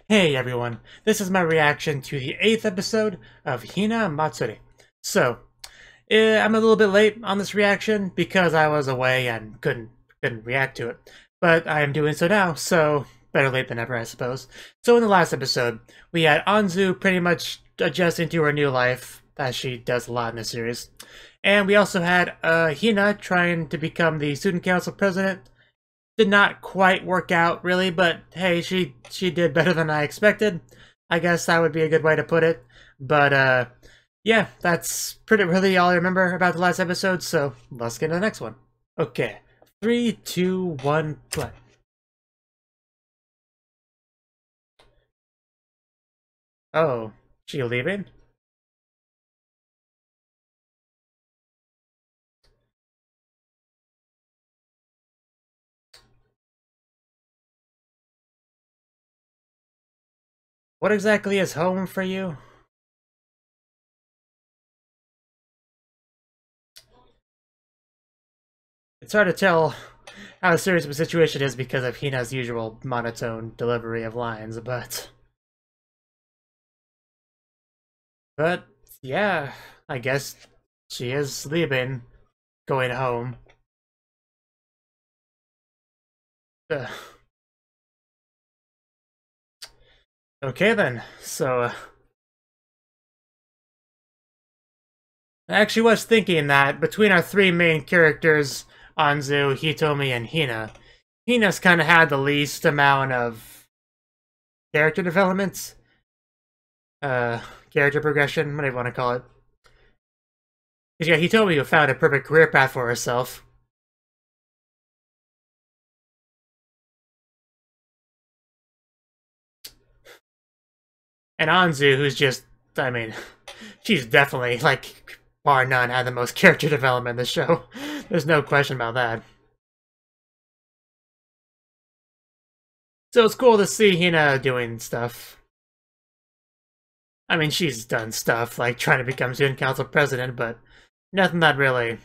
Hey everyone, this is my reaction to the 8th episode of Hinamatsuri. So, I'm a little bit late on this reaction because I was away and couldn't react to it. But I am doing so now, so better late than never, I suppose. So in the last episode, we had Anzu pretty much adjusting to her new life, as she does a lot in this series. And we also had Hina trying to become the student council president. Did not quite work out, really, but hey, she did better than I expected. I guess that would be a good way to put it. But, yeah, that's pretty really all I remember about the last episode, so let's get to the next one. Okay, 3, 2, 1, play. Oh, she leaving? What exactly is home for you? It's hard to tell how serious of a situation is because of Hina's usual monotone delivery of lines, but... But, yeah, I guess she is leaving, going home. Ugh. Okay then, so... I actually was thinking that between our three main characters, Anzu, Hitomi, and Hina, Hina's kind of had the least amount of character developments. Character progression, whatever you want to call it. Because yeah, Hitomi who found a perfect career path for herself. And Anzu, who's just, I mean, she's definitely, like, bar none, had the most character development in the show. There's no question about that. So it's cool to see Hina doing stuff. I mean, she's done stuff, like trying to become student council president, but nothing that really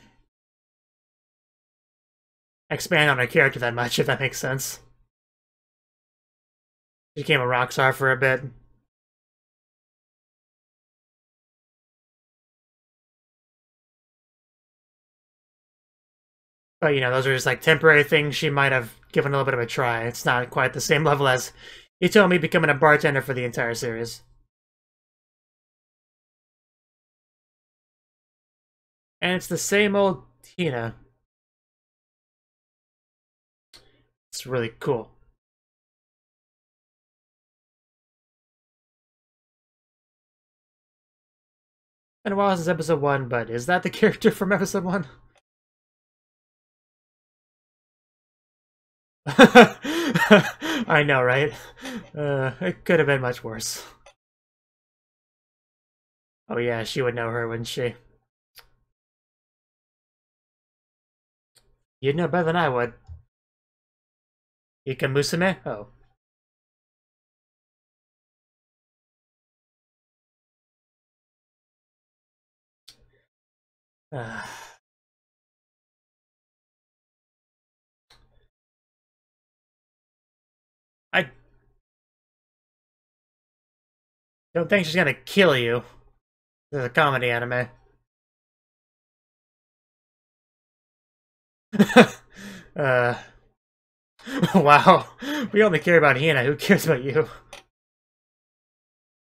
expand on her character that much, if that makes sense. She became a rock star for a bit. But, you know, those are just like temporary things she might have given a little bit of a try. It's not quite the same level as Hitomi becoming a bartender for the entire series. And it's the same old Hina. It's really cool. Been a while since episode 1, but is that the character from episode 1? I know, right? It could have been much worse. Oh yeah, she would know her, wouldn't she? You'd know better than I would. Ika Musume? Oh. Uh, I don't think she's gonna kill you. This is a comedy anime. uh, wow. We only care about Hina. Who cares about you?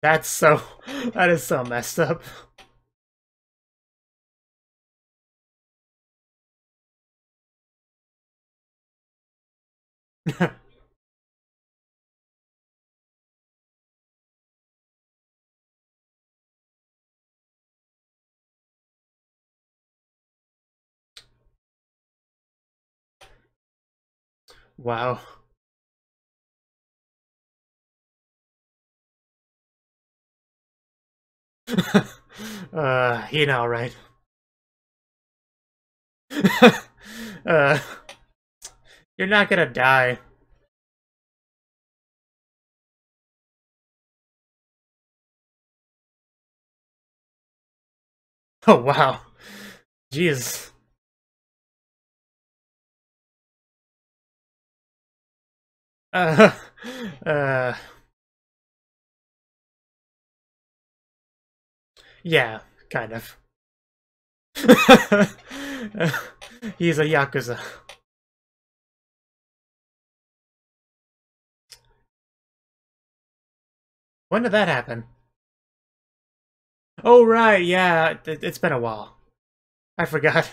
That's so... That is so messed up. Wow. Hina, alright. uh, you're not gonna die. Oh, wow. Jeez. Uh, uh, Yeah, kind of. He's a Yakuza. When did that happen? Oh, right, yeah, it's been a while. I forgot.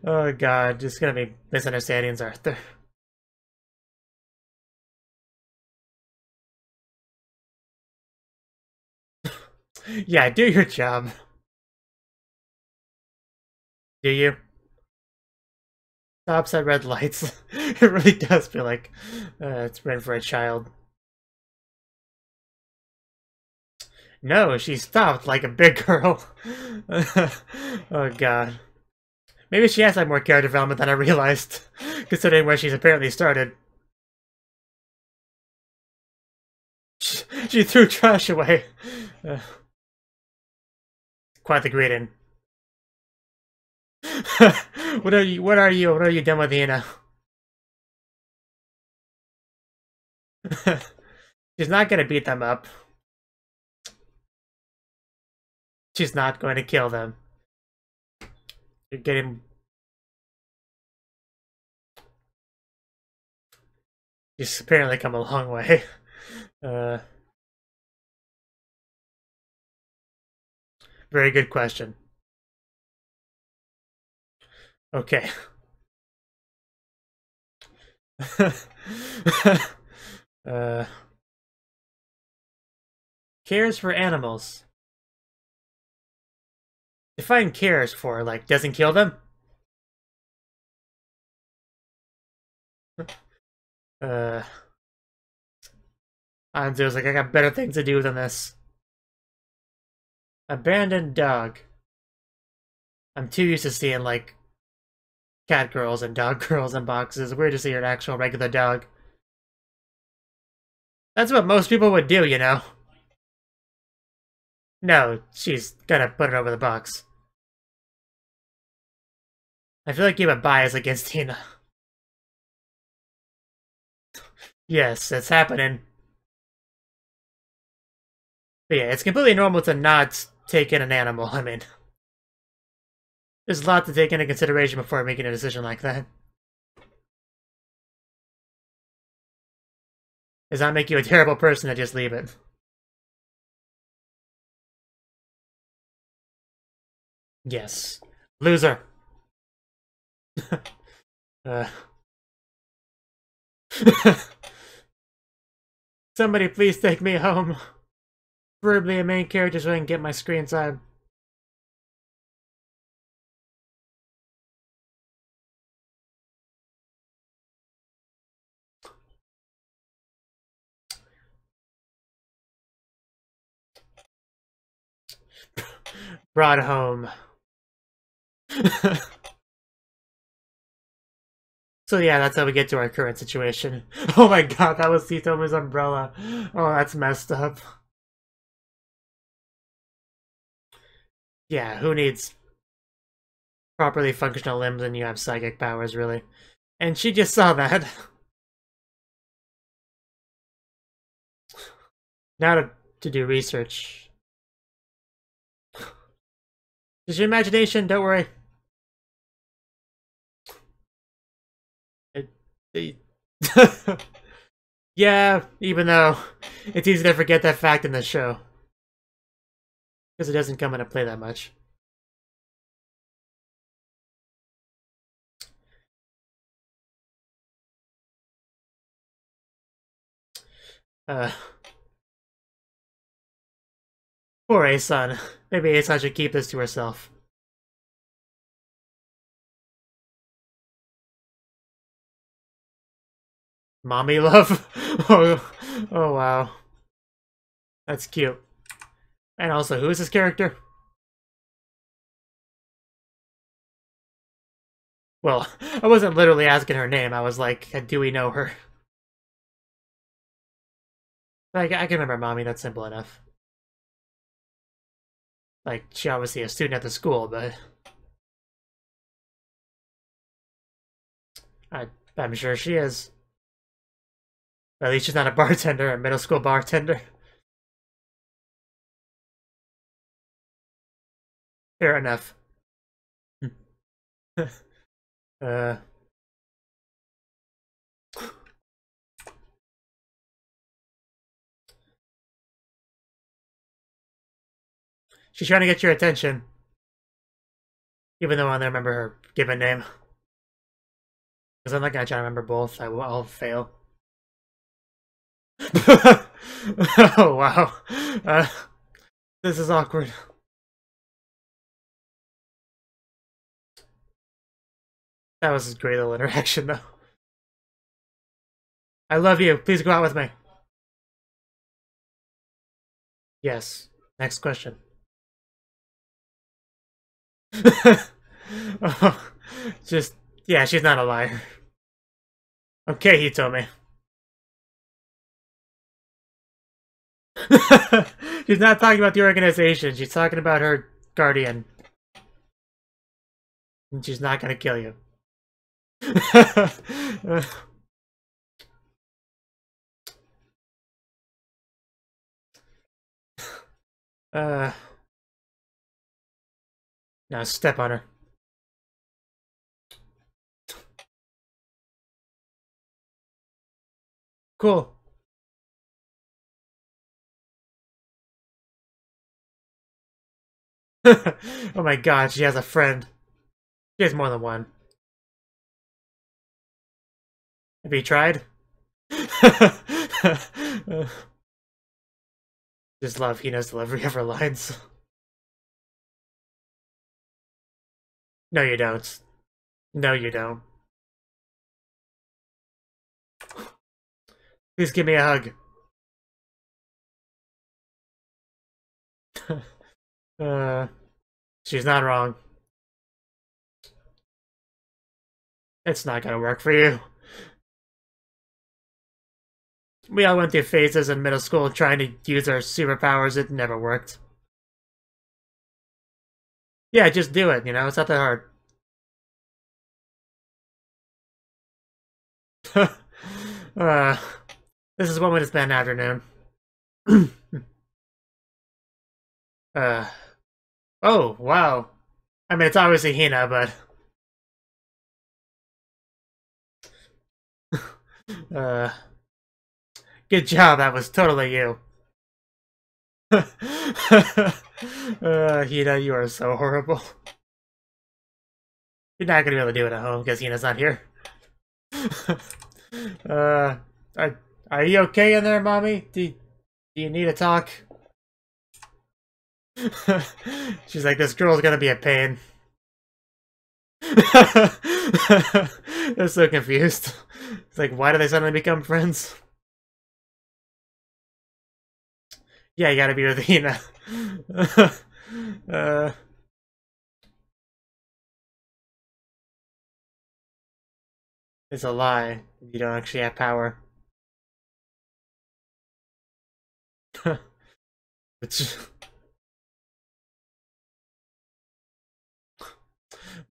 Oh god, just gonna be misunderstandings, Arthur. Yeah, do your job. Do you? Stops at red lights. It really does feel like it's meant for a child. No, she stopped like a big girl. Oh god. Maybe she has had more character development than I realized, considering where she's apparently started. She threw trash away. Quite the greeting. What are you? What are you? What are you done with, Hina? She's not gonna beat them up. She's not going to kill them. You're getting... She's apparently come a long way. Very good question. Okay. Cares for animals. Define cares for, like, doesn't kill them? Anzu's like, I got better things to do than this. Abandoned dog. I'm too used to seeing, like, cat girls and dog girls in boxes. Weird to see an actual regular dog. That's what most people would do, you know? No, she's gonna put it over the box. I feel like you have a bias against Hina. Yes, it's happening. But yeah, it's completely normal to not take in an animal. I mean, there's a lot to take into consideration before making a decision like that. Does that make you a terrible person to just leave it? Yes. Loser. Somebody please take me home. Preferably a main character so I can get my screen time. Brought home. So yeah, that's how we get to our current situation. Oh my god, that was Sitomu's umbrella. Oh, that's messed up. Yeah, who needs properly functional limbs when you have psychic powers, really? And she just saw that. Now to do research. Just your imagination, don't worry. Yeah, even though it's easy to forget that fact in the show. Because it doesn't come into play that much. Poor A-san. Maybe A-san should keep this to herself. Mommy love? Oh wow. That's cute. And also, who is this character? Well, I wasn't literally asking her name. I was like, do we know her? I can remember Mommy, that's simple enough. Like, she obviously a student at the school, but... I'm sure she is. At least she's not a bartender, a middle school bartender. Fair enough. uh... She's trying to get your attention. Even though I don't remember her given name. Because I'm not gonna try to remember both. I'll fail. Oh, wow. This is awkward. That was a great little interaction, though. I love you. Please go out with me. Yes. Next question. Oh, just, yeah, she's not a liar. Okay, he told me. She's not talking about the organization. She's talking about her guardian. And she's not gonna kill you. Now step on her. Cool. Oh my god, she has a friend. She has more than one. Have you tried? Just love Hina's delivery of her lines. No, you don't. No, you don't. Please give me a hug. She's not wrong. It's not gonna work for you. We all went through phases in middle school trying to use our superpowers. It never worked. Yeah, just do it, you know? It's not that hard. This is one way to spend an afternoon. Oh, wow. I mean, it's obviously Hina, but... Good job, that was totally you. Hina, you are so horrible. You're not gonna be able to do it at home because Hina's not here. Are you okay in there, Mommy? Do you need to talk? She's like, this girl's gonna be a pain. They're so confused. It's like, why do they suddenly become friends? Yeah, you gotta be with Hina. It's a lie. You don't actually have power. But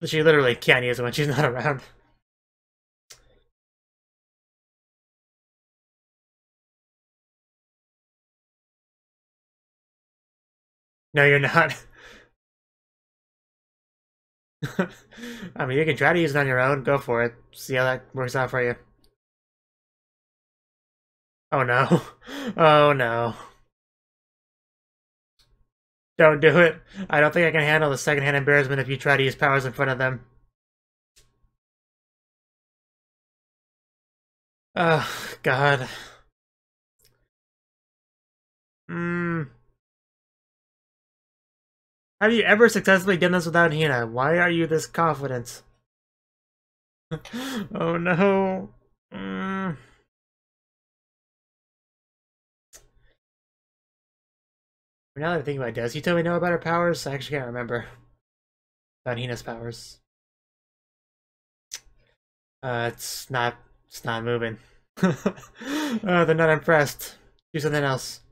she literally can't use it when she's not around. No, you're not. I mean, you can try to use it on your own. Go for it. See how that works out for you. Oh no. Oh no. Don't do it. I don't think I can handle the secondhand embarrassment if you try to use powers in front of them. Oh, God. Have you ever successfully done this without Hina? Why are you this confident? Oh no. Now that I think about it, does he tell me know about her powers? I actually can't remember. About Hina's powers. It's not moving. They're not impressed. Do something else.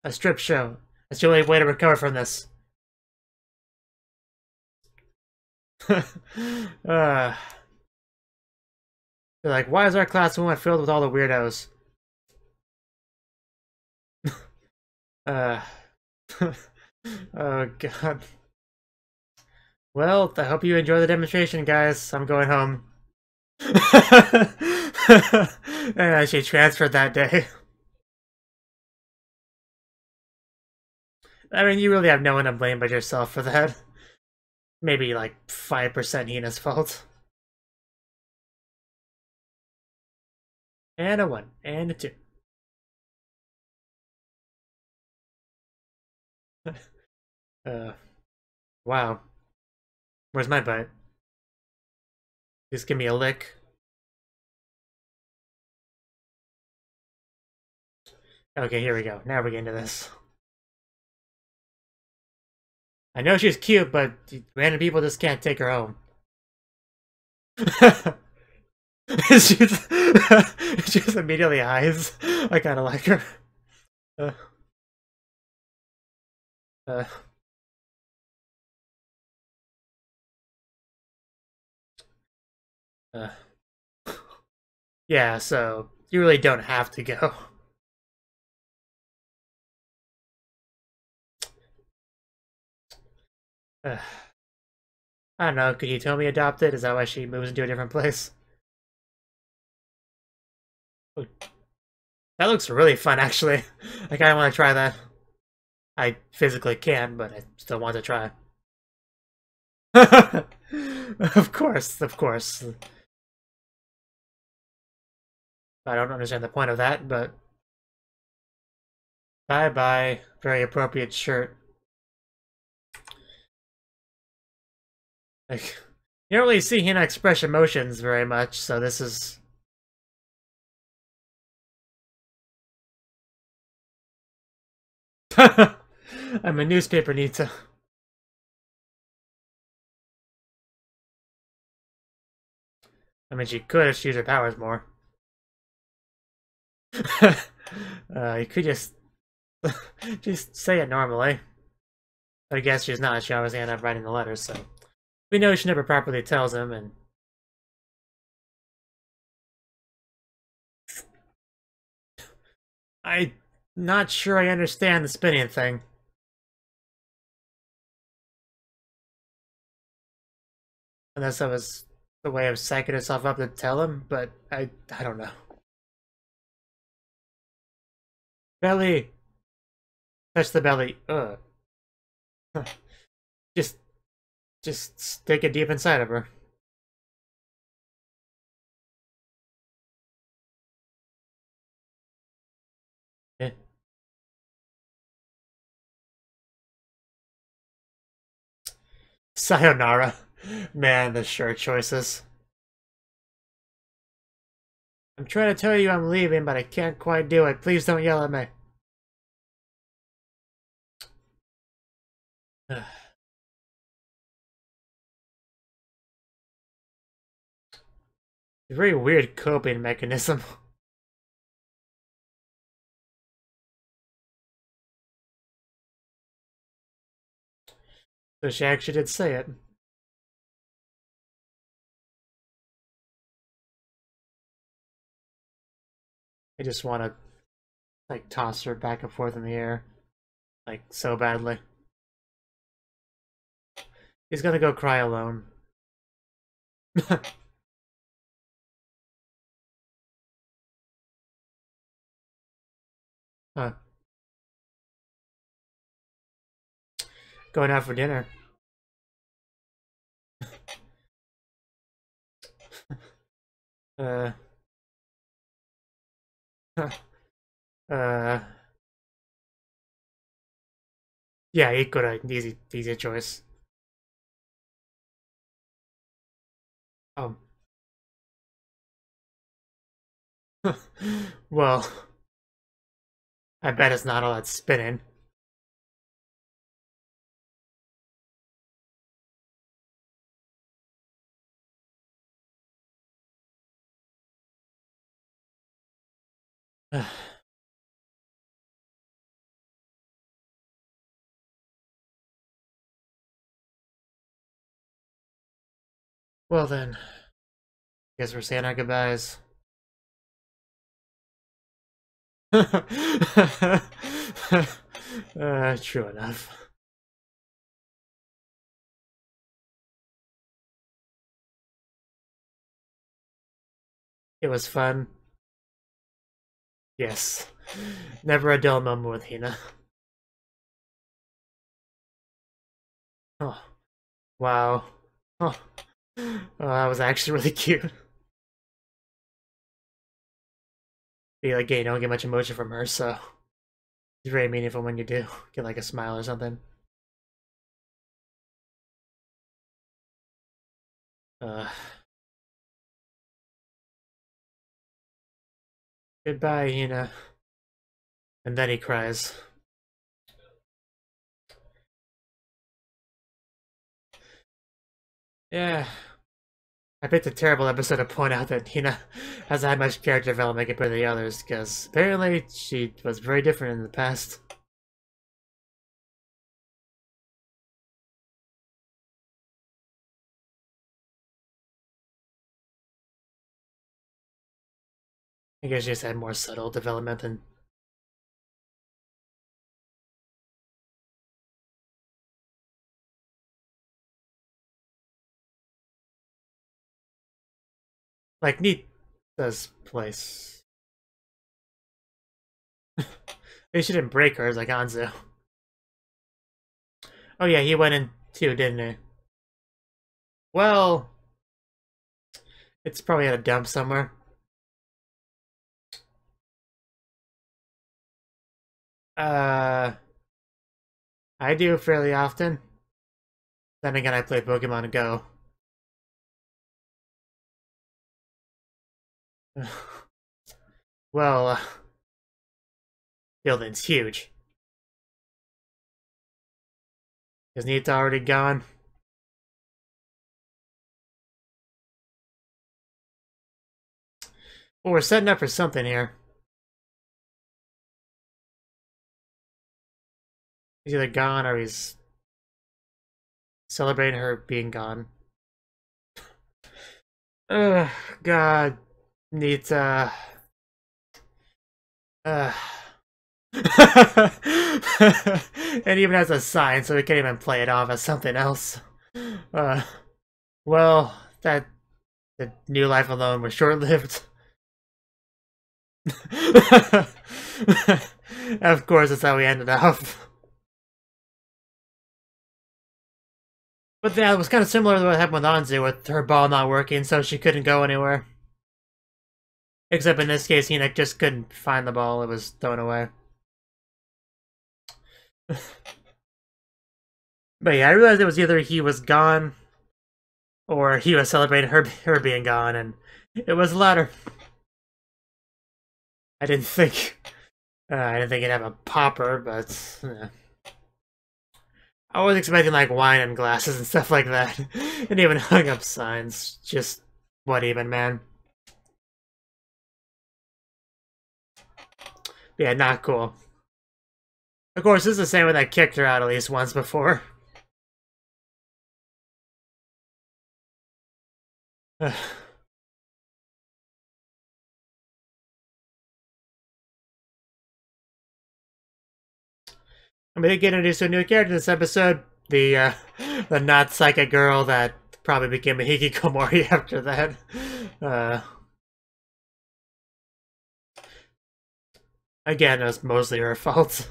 A strip show. That's the only way to recover from this. They're like, why is our classroom filled with all the weirdos? Oh god. Well, I hope you enjoy the demonstration, guys. I'm going home. And she transferred that day. I mean, you really have no one to blame but yourself for that. Maybe like 5% Hina's fault. And a 1, and a 2. Wow. Where's my bite? Just give me a lick. Okay, here we go. Now we're getting to this. I know she's cute, but random people just can't take her home. She's immediately eyes. I kinda like her. Uh, uh, uh. Yeah, so you really don't have to go. I don't know, could you tell me adopted? Is that why she moves into a different place? That looks really fun, actually. I kinda want to try that. I physically can't, but I still want to try. Of course, of course. I don't understand the point of that, but... Bye-bye. Very appropriate shirt. Like, you don't really see Hina express emotions very much, so this is... I'm a newspaper Nita. I mean, she could if she used her powers more. You could just say it normally. But I guess she's not. She always ended up writing the letters, so we know she never properly tells him. And I'm not sure I understand the spinning thing. Unless that was the way of psyching herself up to tell him, but I don't know. Belly! Touch the belly. Ugh. Just stick it deep inside of her. Eh. Sayonara. Man, the shirt choices. I'm trying to tell you I'm leaving, but I can't quite do it. Please don't yell at me. A very weird coping mechanism. So she actually did say it. I just want to, like, toss her back and forth in the air. Like, so badly. He's gonna go cry alone. Huh. Going out for dinner. uh... uh... Yeah, equal easy choice. Well, I bet it's not all that spinning. Well then, guess we're saying our goodbyes. True enough. It was fun. Yes. Never a dull moment with Hina. Oh. Wow. Oh. Oh, that was actually really cute. But like, you don't get much emotion from her, so it's very meaningful when you do get like a smile or something. Goodbye, Hina. And then he cries. Yeah. I picked a terrible episode to point out that Hina hasn't had much character development compared to the others, because apparently she was very different in the past. I guess she just had more subtle development than... Like, neat this place. They shouldn't break hers like Anzu. Oh yeah, he went in too, didn't he? Well... It's probably at a dump somewhere. I do fairly often. Then again, I play Pokemon Go. Well, building's huge. Is Neat's already gone? Well, we're setting up for something here. He's either gone or he's celebrating her being gone. Ugh, God. Neat, and even has a sign, so we can't even play it off as something else. Well, that the new life alone was short-lived. Of course, that's how we ended up. But yeah, it was kind of similar to what happened with Anzu, with her ball not working, so she couldn't go anywhere. Except in this case, Hina just couldn't find the ball, it was thrown away. But yeah, I realized it was either he was gone, or he was celebrating her being gone, and it was the latter. I didn't think it'd have a popper, but I was expecting like wine and glasses and stuff like that, and even hung up signs. Just what even, man. Yeah, not cool. Of course, this is the same one that kicked her out at least once before. I mean, they get introduced to a new character in this episode. The not psychic girl that probably became a hikikomori after that. Again, it was mostly her fault.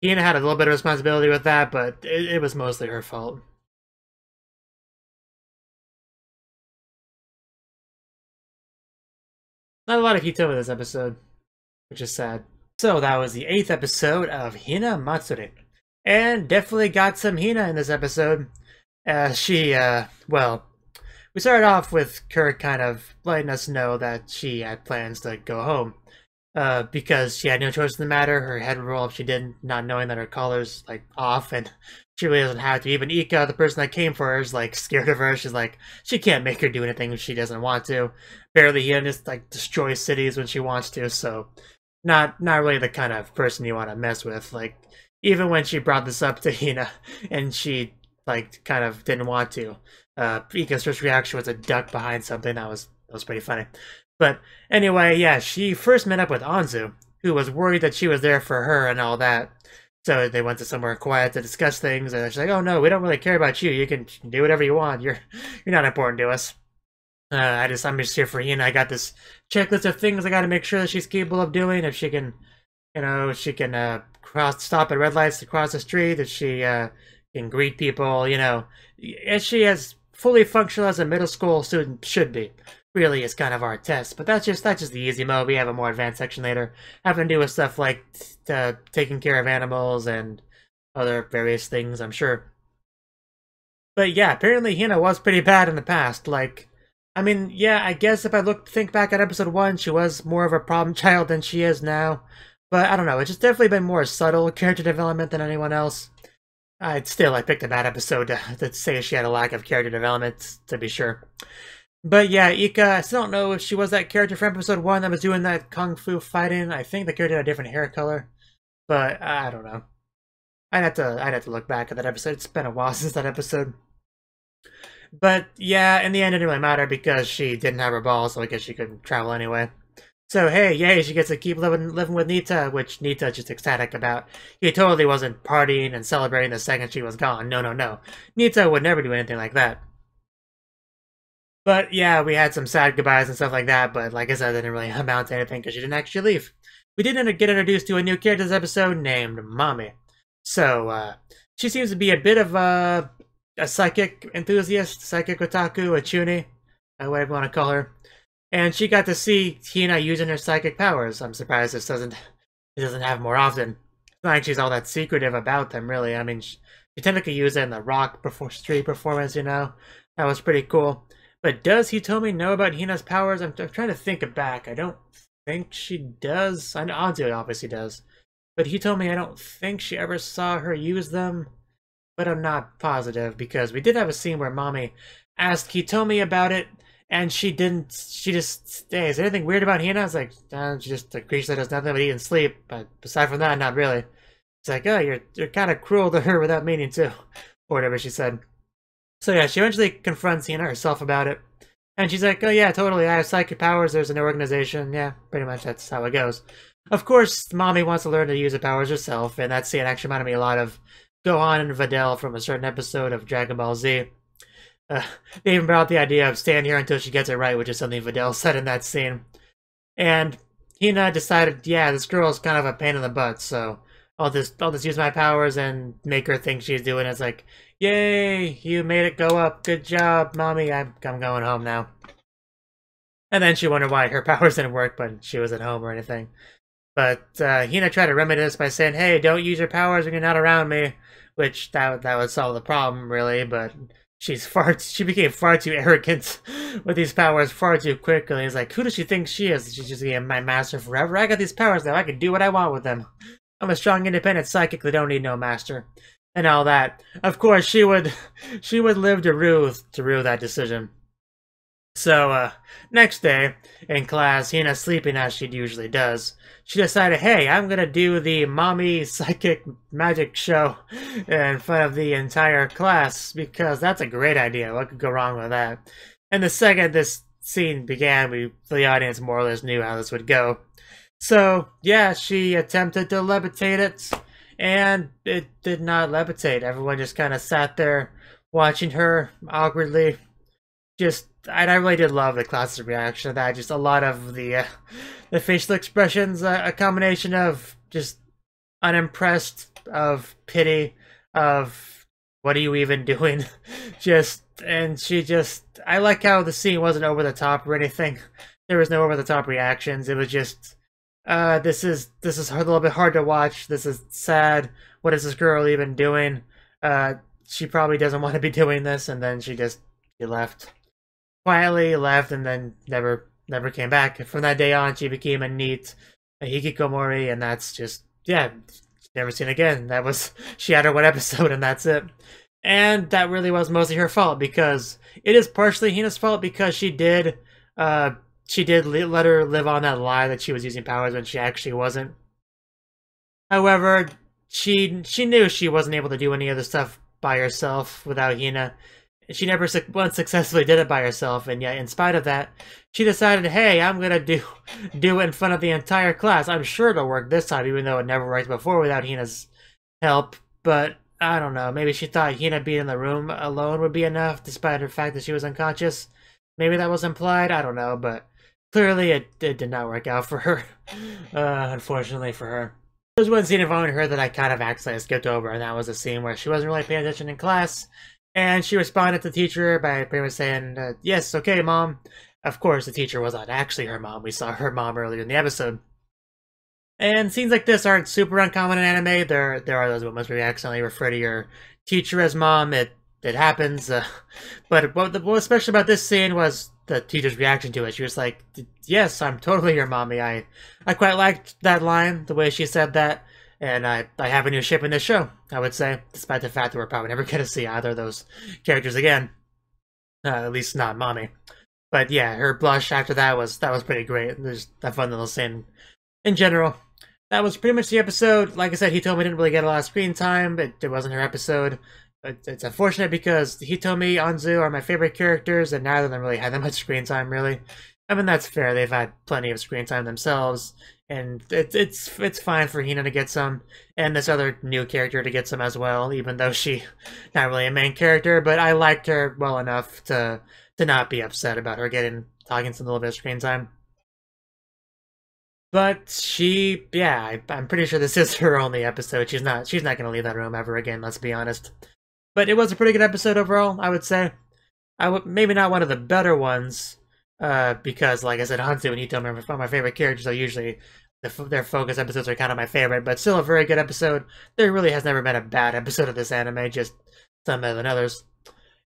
Hina had a little bit of responsibility with that, but it was mostly her fault. Not a lot of Hito in this episode, which is sad. So that was the 8th episode of Hinamatsuri. And definitely got some Hina in this episode. Well, we started off with Kirk kind of letting us know that she had plans to go home. Because she had no choice in the matter. Her head would roll if she didn't, not knowing that her collar's, like, off, and she really doesn't have to. Even Ika, the person that came for her, is, like, scared of her. She's like, she can't make her do anything if she doesn't want to. Barely, he just, like, destroys cities when she wants to, so not really the kind of person you want to mess with. Like, even when she brought this up to Hina, and she, like, kind of didn't want to, Ika's first reaction was a duck behind something. That was pretty funny. But anyway, yeah, she first met up with Anzu, who was worried that she was there for her and all that. So they went to somewhere quiet to discuss things, and she's like, "Oh no, we don't really care about you. You can do whatever you want. You're not important to us." I'm just here for Hina. I got this checklist of things I got to make sure that she's capable of doing. If she can, she can stop at red lights to cross the street. If she can greet people, as she as fully functional as a middle school student should be. Really is kind of our test, but that's just the easy mode. We have a more advanced section later, having to do with stuff like taking care of animals and other various things, I'm sure. But yeah, apparently Hina was pretty bad in the past. Like, I mean, yeah, I guess if I think back at episode 1, she was more of a problem child than she is now. But I don't know, it's just definitely been more subtle character development than anyone else. I picked a bad episode to say she had a lack of character development, to be sure. But yeah, Ika, I still don't know if she was that character from episode 1 that was doing that kung fu fighting. I think the character had a different hair color. But I don't know. I'd have to look back at that episode. It's been a while since that episode. But yeah, in the end it didn't really matter because she didn't have her ball, so I guess she couldn't travel anyway. So hey, yay, she gets to keep living with Nita, which Nita's just ecstatic about. He totally wasn't partying and celebrating the second she was gone. No, no, no. Nita would never do anything like that. But yeah, we had some sad goodbyes and stuff like that, but like I said, it didn't really amount to anything because she didn't actually leave. We did get introduced to a new character this episode named Maomi. So, she seems to be a bit of a psychic enthusiast, psychic otaku, a chuni, whatever you want to call her. And she got to see Hina using her psychic powers. I'm surprised it doesn't have more often. It's not like she's all that secretive about them, really. I mean, she technically used it in the rock street performance, That was pretty cool. But does Hitomi know about Hina's powers? I'm trying to think back. I don't think she does. I know Anzu obviously does. But Hitomi, I don't think she ever saw her use them. But I'm not positive, because we did have a scene where Maomi asked Hitomi about it, and she didn't. She just, hey, is there anything weird about Hina? I was like, she's just a creature that does nothing but eat and sleep. But aside from that, not really. It's like, oh, you're kind of cruel to her without meaning to. Or whatever she said. So yeah, she eventually confronts Hina herself about it. And she's like, oh yeah, totally, I have psychic powers, there's an organization. Yeah, pretty much that's how it goes. Of course, Maomi wants to learn to use the powers herself, and that scene actually reminded me a lot of Gohan and Videl from a certain episode of Dragon Ball Z. They even brought up the idea of stand here until she gets it right, which is something Videl said in that scene. And Hina decided, yeah, this girl is kind of a pain in the butt, so I'll just use my powers and make her think she's doing it. It's like, yay, you made it go up. Good job, Mommy. I'm going home now. And then she wondered why her powers didn't work, but she wasn't home or anything. But Hina tried to remedy this by saying, hey, don't use your powers when you're not around me, which that would solve the problem, really, but she became far too arrogant with these powers far too quickly. It's like, who does she think she is? She's just gonna be my master forever. I got these powers now. I can do what I want with them. I'm a strong, independent psychic that don't need no master. And all that. Of course, she would live to rue that decision. So, next day, in class, Hina sleeping as she usually does. She decided, hey, I'm gonna do the Maomi psychic magic show in front of the entire class, because that's a great idea. What could go wrong with that? And the second this scene began, the audience more or less knew how this would go. So, yeah, she attempted to levitate it, and it did not levitate. Everyone just kind of sat there watching her awkwardly. I really did love the class's reaction to that. Just a lot of the facial expressions, a combination of just unimpressed, of pity, of what are you even doing? I like how the scene wasn't over the top or anything. There was no over the top reactions. It was just, this is a little bit hard to watch. This is sad. What is this girl even doing? She probably doesn't want to be doing this, and then she left. Quietly left, and then never came back. From that day on, she became a neat hikikomori, and that's just, yeah, never seen again. She had her one episode, and that's it. And that really was mostly her fault, because it is partially Hina's fault, because she did let her live on that lie that she was using powers when she actually wasn't. However, she knew she wasn't able to do any of the stuff by herself without Hina. She never once successfully did it by herself, and yet, in spite of that, she decided, hey, I'm gonna do it in front of the entire class. I'm sure it'll work this time, even though it never worked before without Hina's help. But, I don't know, maybe she thought Hina being in the room alone would be enough, despite the fact that she was unconscious. maybe that was implied, I don't know, but clearly it did not work out for her, unfortunately for her. There's one scene involving her that I kind of accidentally skipped over, and that was a scene where she wasn't really paying attention in class, and she responded to the teacher by pretty much saying, yes, okay, Mom. Of course, the teacher was not actually her mom. We saw her mom earlier in the episode. And scenes like this aren't super uncommon in anime. There are those moments where you accidentally refer to your teacher as mom. It happens. But what was special about this scene was the teacher's reaction to it. She was like, yes, I'm totally your mommy. I quite liked that line, the way she said that. And I have a new ship in this show, I would say, despite the fact that we're probably never going to see either of those characters again. At least not mommy. But yeah, her blush after that was pretty great. There's a fun little scene in general. That was pretty much the episode. Like I said, Hitomi didn't really get a lot of screen time, but it wasn't her episode. But it's unfortunate because Hitomi, Anzu are my favorite characters, and neither of them really had that much screen time, really. I mean, that's fair. They've had plenty of screen time themselves, and it's fine for Hina to get some, and this other new character to get some as well, even though she's not really a main character, but I liked her well enough to not be upset about her talking some little bit of screen time. But I'm pretty sure this is her only episode. She's not gonna leave that room ever again, let's be honest. But it was a pretty good episode overall, I would say. Maybe not one of the better ones, because like I said, Hansu and Hitomi are my favorite characters, so usually their focus episodes are kind of my favorite, but still a very good episode. There really has never been a bad episode of this anime, just some better than others.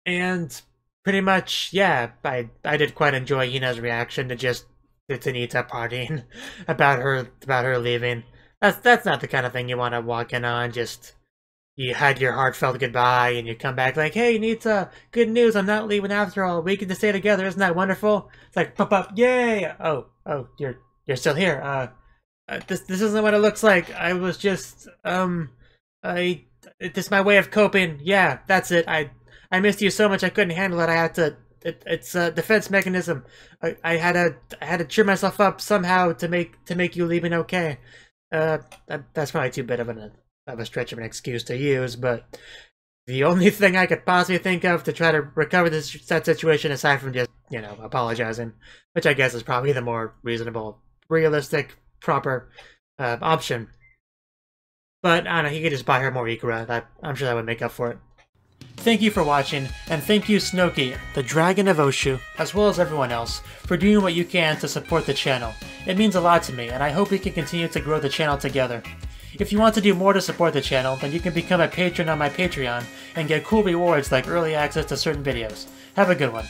And pretty much, yeah, I did quite enjoy Hina's reaction to just Tanita partying about her leaving. That's not the kind of thing you want to walk in on. Just you had your heartfelt goodbye and you come back like, hey, Nita, good news, I'm not leaving after all. We get to stay together, isn't that wonderful? It's like pop, yay! Oh, you're still here. This isn't what it looks like. I was just this is my way of coping. Yeah, that's it. I missed you so much I couldn't handle it. I had to. It's a defense mechanism. I had to cheer myself up somehow to make you leaving okay. That's probably too bit of a stretch of an excuse to use, but the only thing I could possibly think of to try to recover that situation, aside from just apologizing, which I guess is probably the more reasonable, realistic, proper option. But I don't know. He could just buy her more Ikura. I'm sure that would make up for it. Thank you for watching, and thank you Cnouki, the Dragon of Oshu, as well as everyone else, for doing what you can to support the channel. It means a lot to me, and I hope we can continue to grow the channel together. If you want to do more to support the channel, then you can become a patron on my Patreon, and get cool rewards like early access to certain videos. Have a good one.